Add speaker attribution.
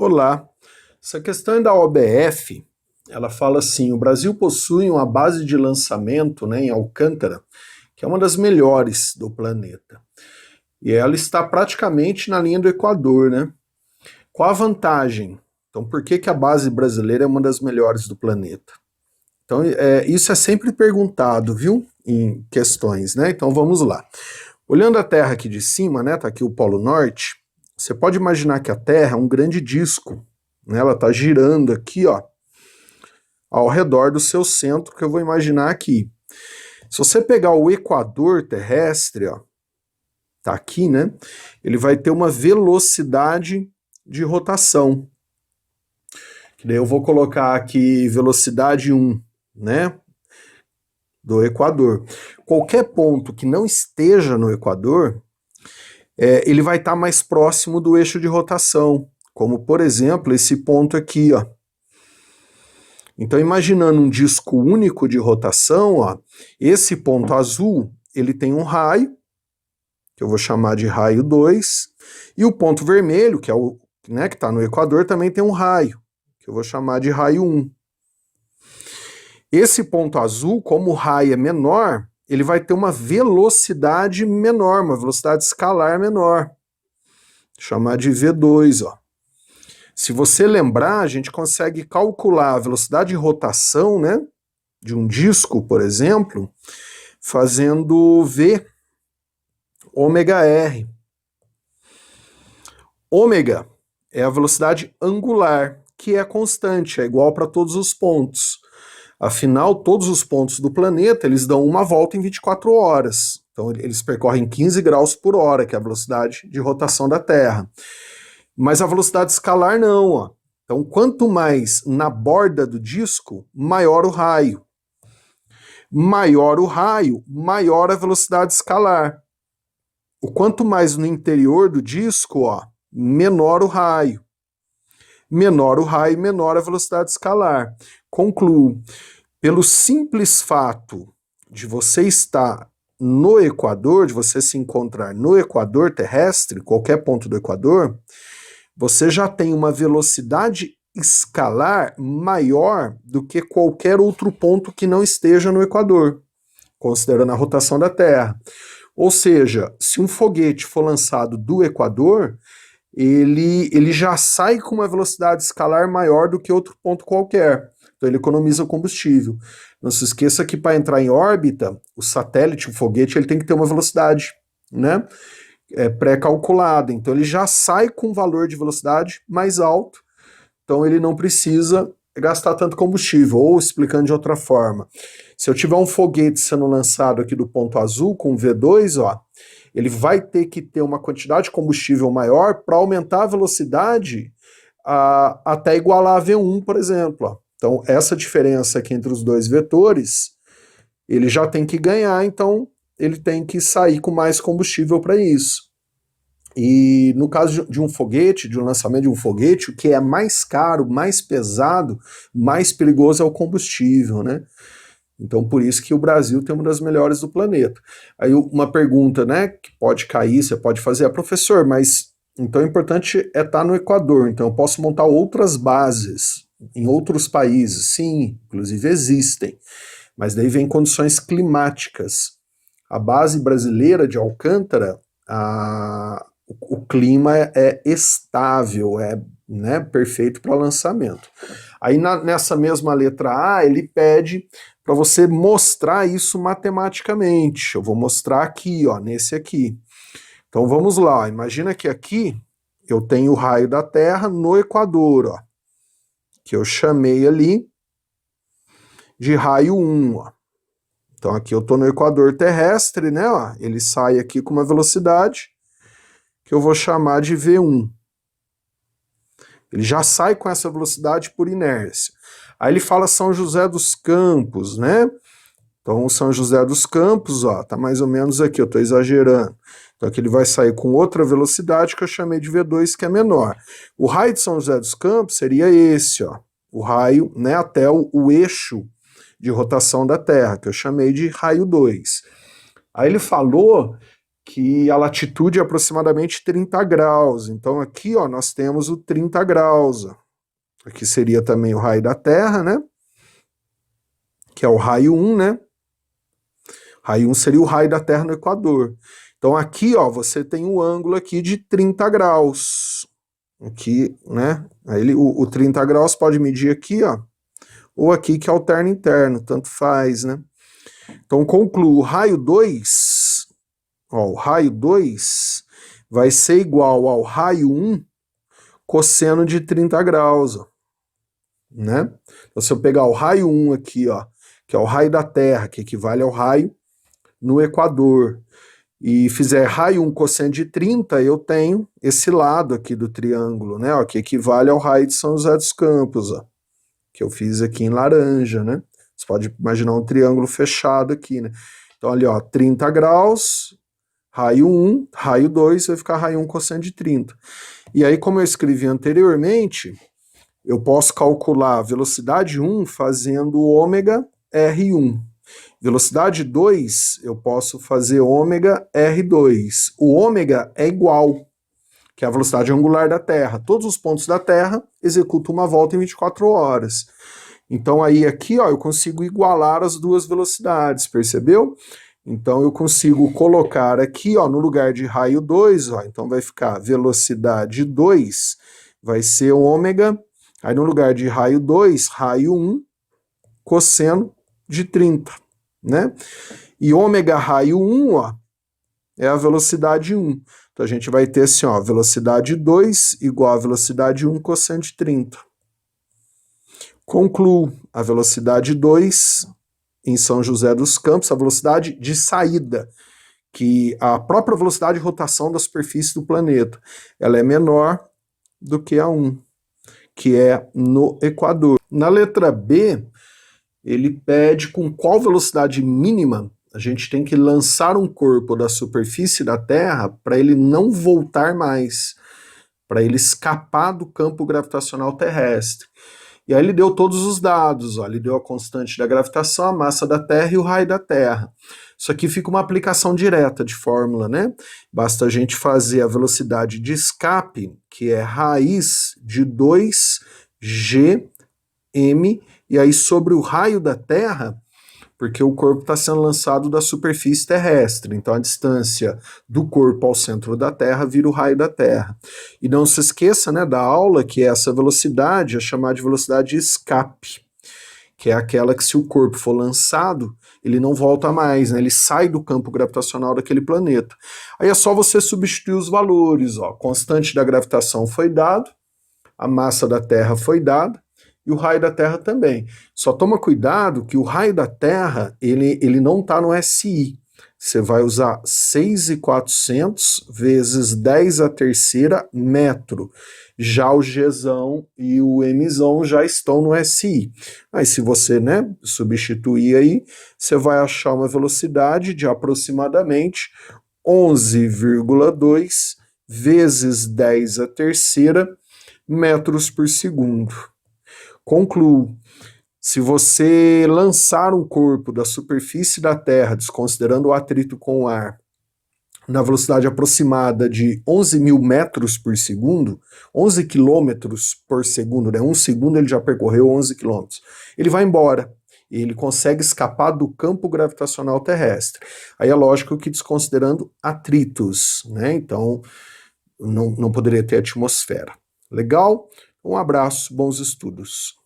Speaker 1: Olá, essa questão é da OBF, ela fala assim, o Brasil possui uma base de lançamento, né, em Alcântara, que é uma das melhores do planeta. E ela está praticamente na linha do Equador, né? Qual a vantagem? Então, por que que a base brasileira é uma das melhores do planeta? Então, isso é sempre perguntado, viu? Em questões, né? Então, vamos lá. Olhando a Terra aqui de cima, né? Tá aqui o Polo Norte. Você pode imaginar que a Terra é um grande disco, né? Ela está girando aqui, ó, ao redor do seu centro, que eu vou imaginar aqui. Se você pegar o equador terrestre, ó, tá aqui, né? Ele vai ter uma velocidade de rotação. Que daí eu vou colocar aqui velocidade 1, né? Do equador. Qualquer ponto que não esteja no equador, ele vai estar mais próximo do eixo de rotação, como por exemplo esse ponto aqui, ó. Então, imaginando um disco único de rotação, ó, esse ponto azul ele tem um raio, que eu vou chamar de raio 2, e o ponto vermelho, que é o, né, que está no equador, também tem um raio, que eu vou chamar de raio 1. Esse ponto azul, como o raio é menor, ele vai ter uma velocidade menor, uma velocidade escalar menor. Vou chamar de V2, ó. Se você lembrar, a gente consegue calcular a velocidade de rotação, né, de um disco, por exemplo, fazendo V ômega R. Ômega é a velocidade angular, que é constante, é igual para todos os pontos. Afinal, todos os pontos do planeta, eles dão uma volta em 24 horas. Então, eles percorrem 15 graus por hora, que é a velocidade de rotação da Terra. Mas a velocidade escalar não, ó. Então, quanto mais na borda do disco, maior o raio. Maior o raio, maior a velocidade escalar. O quanto mais no interior do disco, ó, menor o raio. Menor o raio, menor a velocidade escalar. Concluo, pelo simples fato de você estar no Equador, de você se encontrar no Equador terrestre, qualquer ponto do Equador, você já tem uma velocidade escalar maior do que qualquer outro ponto que não esteja no Equador, considerando a rotação da Terra. Ou seja, se um foguete for lançado do Equador, ele já sai com uma velocidade escalar maior do que outro ponto qualquer. Então ele economiza combustível. Não se esqueça que para entrar em órbita, o satélite, o foguete, ele tem que ter uma velocidade, né, pré-calculada. Então ele já sai com um valor de velocidade mais alto, então ele não precisa gastar tanto combustível. Ou, explicando de outra forma, se eu tiver um foguete sendo lançado aqui do ponto azul com V2, ó, ele vai ter que ter uma quantidade de combustível maior para aumentar a velocidade até igualar a V1, por exemplo. Ó. Então, essa diferença aqui entre os dois vetores, ele já tem que ganhar, então ele tem que sair com mais combustível para isso. E no caso de um foguete, de um lançamento de um foguete, o que é mais caro, mais pesado, mais perigoso é o combustível, né? Então, por isso que o Brasil tem uma das melhores do planeta. Aí uma pergunta, né, que pode cair, você pode fazer, professor, mas então o importante é estar no Equador, então eu posso montar outras bases em outros países. Sim, inclusive existem, mas daí vem condições climáticas. A base brasileira de Alcântara, o clima é estável, né, perfeito para lançamento. Aí nessa mesma letra A, ele pede para você mostrar isso matematicamente. Eu vou mostrar aqui, ó, nesse aqui. Então vamos lá, ó. Imagina que aqui eu tenho o raio da Terra no Equador, ó, que eu chamei ali de raio 1, ó. Então aqui eu estou no Equador terrestre, né, ó, ele sai aqui com uma velocidade que eu vou chamar de V1. Ele já sai com essa velocidade por inércia. Aí ele fala São José dos Campos, né? Então São José dos Campos, ó, tá mais ou menos aqui, eu estou exagerando. Então aqui ele vai sair com outra velocidade que eu chamei de V2, que é menor. O raio de São José dos Campos seria esse, ó, o raio, né, até o eixo de rotação da Terra, que eu chamei de raio 2. Aí ele falou que a latitude é aproximadamente 30 graus. Então aqui, ó, nós temos o 30 graus. Ó. Aqui seria também o raio da Terra, né? Que é o raio 1, né? Raio 1 seria o raio da Terra no Equador. Então aqui, ó, você tem um ângulo aqui de 30 graus. Aqui, né? Aí o 30 graus pode medir aqui, ó, ou aqui que é o terno interno, tanto faz, né? Então concluo, o raio 2, ó, o raio 2 vai ser igual ao raio 1 cosseno de 30 graus, ó, né? Então se eu pegar o raio 1 aqui, ó, que é o raio da Terra, que equivale ao raio no Equador, e fizer raio 1 cosseno de 30, eu tenho esse lado aqui do triângulo, né, ó, que equivale ao raio de São José dos Campos, ó, que eu fiz aqui em laranja, né? Você pode imaginar um triângulo fechado aqui, né? Então ali, ó, 30 graus, raio 1, raio 2, vai ficar raio 1 cosseno de 30. E aí, como eu escrevi anteriormente, eu posso calcular a velocidade 1 fazendo ômega R1. Velocidade 2, eu posso fazer ômega R2. O ômega é igual, que é a velocidade angular da Terra. Todos os pontos da Terra executam uma volta em 24 horas. Então aí aqui, ó, eu consigo igualar as duas velocidades, percebeu? Então eu consigo colocar aqui, ó, no lugar de raio 2, ó, então vai ficar velocidade 2, vai ser ômega, aí no lugar de raio 2, raio 1, cosseno de 30, né? E ômega raio 1, ó, é a velocidade 1. Então a gente vai ter assim, ó, velocidade 2 igual a velocidade 1 cosseno de 30. Concluo a velocidade 2 em São José dos Campos, a velocidade de saída, que a própria velocidade de rotação da superfície do planeta, ela é menor do que a 1, que é no Equador. Na letra B, ele pede com qual velocidade mínima a gente tem que lançar um corpo da superfície da Terra para ele não voltar mais, para ele escapar do campo gravitacional terrestre. E aí ele deu todos os dados, ó, ele deu a constante da gravitação, a massa da Terra e o raio da Terra. Isso aqui fica uma aplicação direta de fórmula, né? Basta a gente fazer a velocidade de escape, que é raiz de 2gm, e aí sobre o raio da Terra, porque o corpo está sendo lançado da superfície terrestre, então a distância do corpo ao centro da Terra vira o raio da Terra. E não se esqueça, né, da aula que essa velocidade é chamada de velocidade de escape, que é aquela que se o corpo for lançado, ele não volta mais, né, ele sai do campo gravitacional daquele planeta. Aí é só você substituir os valores, ó, a constante da gravitação foi dado, a massa da Terra foi dada, e o raio da Terra também. Só toma cuidado que o raio da Terra, ele não está no SI. Você vai usar 6.400 vezes 10 a terceira metro. Já o Gzão e o Mzão já estão no SI. Mas se você, né, substituir aí, você vai achar uma velocidade de aproximadamente 11,2 vezes 10 a terceira metros por segundo. Concluo, se você lançar um corpo da superfície da Terra, desconsiderando o atrito com o ar, na velocidade aproximada de 11.000 metros por segundo, 11 quilômetros por segundo, né? Um segundo ele já percorreu 11 quilômetros. Ele vai embora, e ele consegue escapar do campo gravitacional terrestre. Aí é lógico que desconsiderando atritos, né? Então não poderia ter atmosfera. Legal? Um abraço, bons estudos.